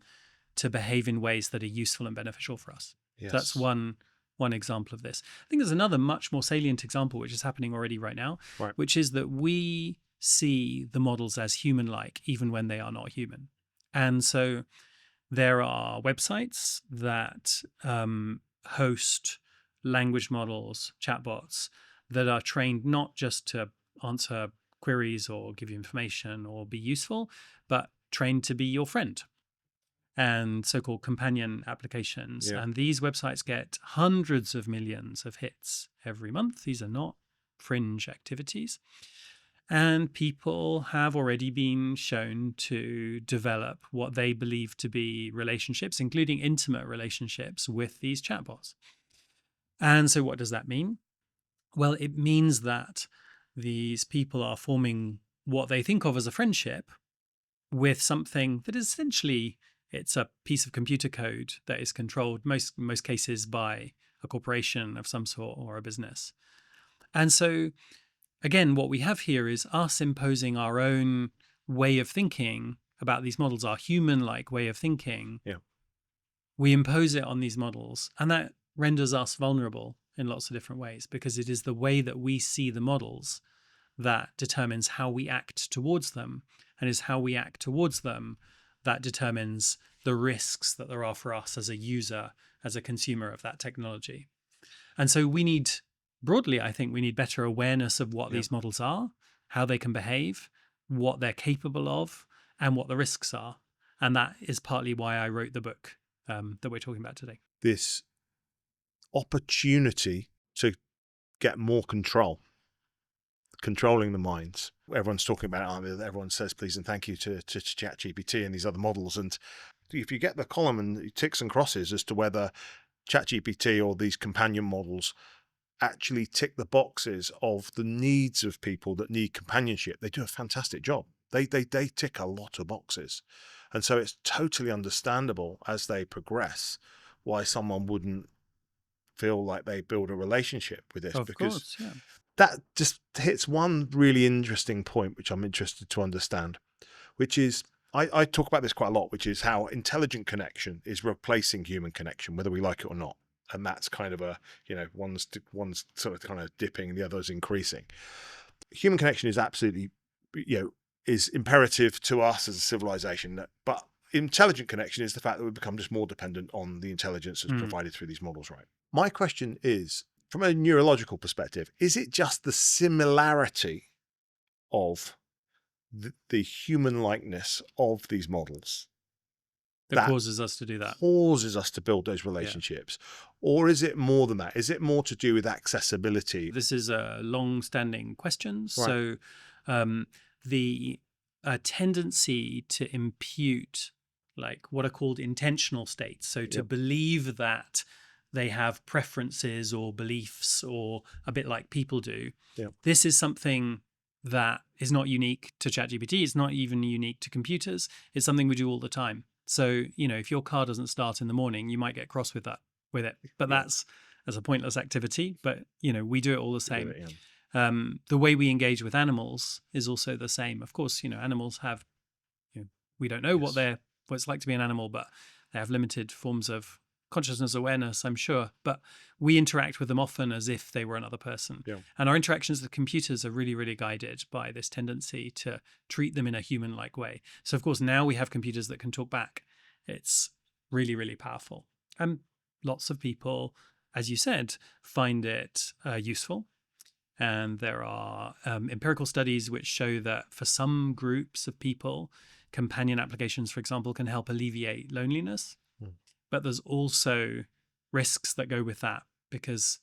to behave in ways that are useful and beneficial for us. Yes. So that's one example of this. I think there's another much more salient example, which is happening already right now, which is that we see the models as human-like, even when they are not human. And so there are websites that host language models, chatbots, that are trained not just to answer queries or give you information or be useful, but trained to be your friend, and so-called companion applications. Yeah. And these websites get hundreds of millions of hits every month. These are not fringe activities. And people have already been shown to develop what they believe to be relationships, including intimate relationships, with these chatbots. And so what does that mean? Well, it means that these people are forming what they think of as a friendship with something that is essentially, it's a piece of computer code that is controlled, most cases, by a corporation of some sort or a business. And so, again, what we have here is us imposing our own way of thinking about these models, our human-like way of thinking, Yeah. we impose it on these models, and that renders us vulnerable in lots of different ways, because it is the way that we see the models that determines how we act towards them, and is how we act towards them that determines the risks that there are for us as a user, as a consumer of that technology. And so we need, broadly, I think we need better awareness of what these models are, how they can behave, what they're capable of, and what the risks are. And that is partly why I wrote the book that we're talking about today. This opportunity to get more controlling the minds. Everyone's talking about it. Everyone says please and thank you to ChatGPT and these other models. And if you get the column and ticks and crosses as to whether ChatGPT or these companion models actually tick the boxes of the needs of people that need companionship, they do a fantastic job. They tick a lot of boxes. And so it's totally understandable as they progress why someone wouldn't feel like they build a relationship with this. Of because course, yeah. that just hits one really interesting point, which I'm interested to understand, which is, I talk about this quite a lot, which is how intelligent connection is replacing human connection, whether we like it or not. And that's kind of a, one's sort of kind of dipping, the other's increasing. Human connection is absolutely, is imperative to us as a civilization. But intelligent connection is the fact that we become just more dependent on the intelligence that's provided through these models, right? My question is, from a neurological perspective, is it just the similarity of the human likeness of these models that causes us to do that? Causes us to build those relationships? Or is it more than that? Is it more to do with accessibility? This is a long-standing question. Right. So the tendency to impute like what are called intentional states, so to believe that they have preferences or beliefs, or a bit like people do. This is something that is not unique to ChatGPT. It's not even unique to computers. It's something we do all the time. So, if your car doesn't start in the morning, you might get cross with it. But that's as a pointless activity. But, we do it all the same. The way we engage with animals is also the same. Of course, animals have, we don't know what it's like to be an animal, but they have limited forms of consciousness awareness, I'm sure, but we interact with them often as if they were another person. And our interactions with computers are really, really guided by this tendency to treat them in a human-like way. So of course, now we have computers that can talk back. It's really, really powerful. And lots of people, as you said, find it useful. And there are empirical studies which show that for some groups of people, companion applications, for example, can help alleviate loneliness. But there's also risks that go with that, because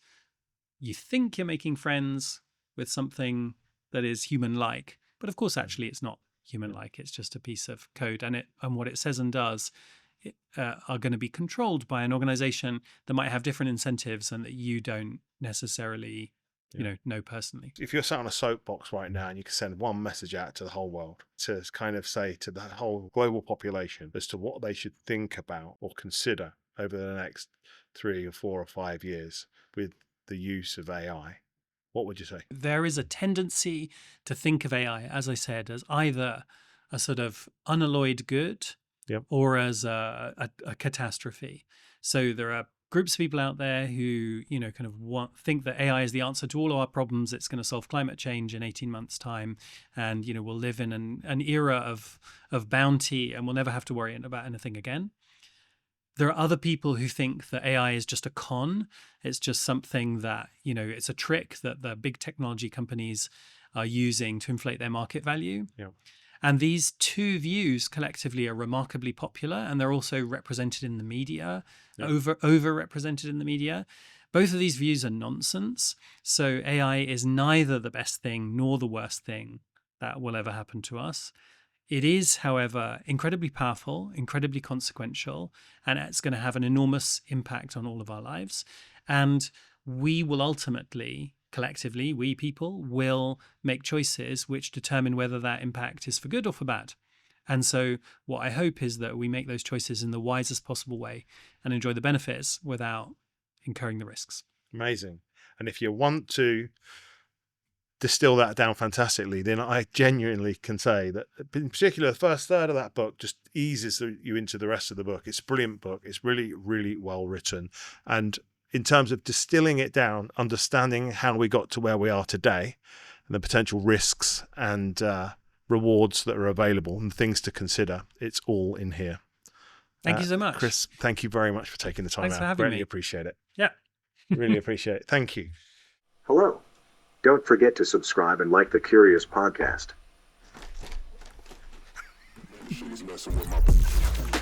you think you're making friends with something that is human-like, but of course, actually, it's not human-like. It's just a piece of code, and what it says and does are going to be controlled by an organization that might have different incentives and that you don't necessarily know personally. If you're sat on a soapbox right now and you can send one message out to the whole world to kind of say to the whole global population as to what they should think about or consider over the next 3 or 4 or 5 years with the use of AI, what would you say? There is a tendency to think of AI, as I said, as either a sort of unalloyed good or as a catastrophe. So there are groups of people out there who, kind of think that AI is the answer to all of our problems. It's going to solve climate change in 18 months' time. And, we'll live in an era of bounty, and we'll never have to worry about anything again. There are other people who think that AI is just a con. It's just something that, it's a trick that the big technology companies are using to inflate their market value. And these two views collectively are remarkably popular, and they're also represented in the media, over-represented in the media. Both of these views are nonsense. So AI is neither the best thing nor the worst thing that will ever happen to us. It is, however, incredibly powerful, incredibly consequential, and it's going to have an enormous impact on all of our lives. And we will ultimately, collectively, we people will make choices which determine whether that impact is for good or for bad. And so what I hope is that we make those choices in the wisest possible way and enjoy the benefits without incurring the risks. Amazing. And if you want to distill that down fantastically, then I genuinely can say that, in particular, the first third of that book just eases you into the rest of the book. It's a brilliant book. It's really, really well written. And in terms of distilling it down, understanding how we got to where we are today, and the potential risks and rewards that are available and things to consider, it's all in here. Thank you so much. Chris, thank you very much for taking the time Thanks out. for having Really me. appreciate it. Yeah. Really appreciate it. Thank you. Hello. Don't forget to subscribe and like the Curious Podcast. She's messing with my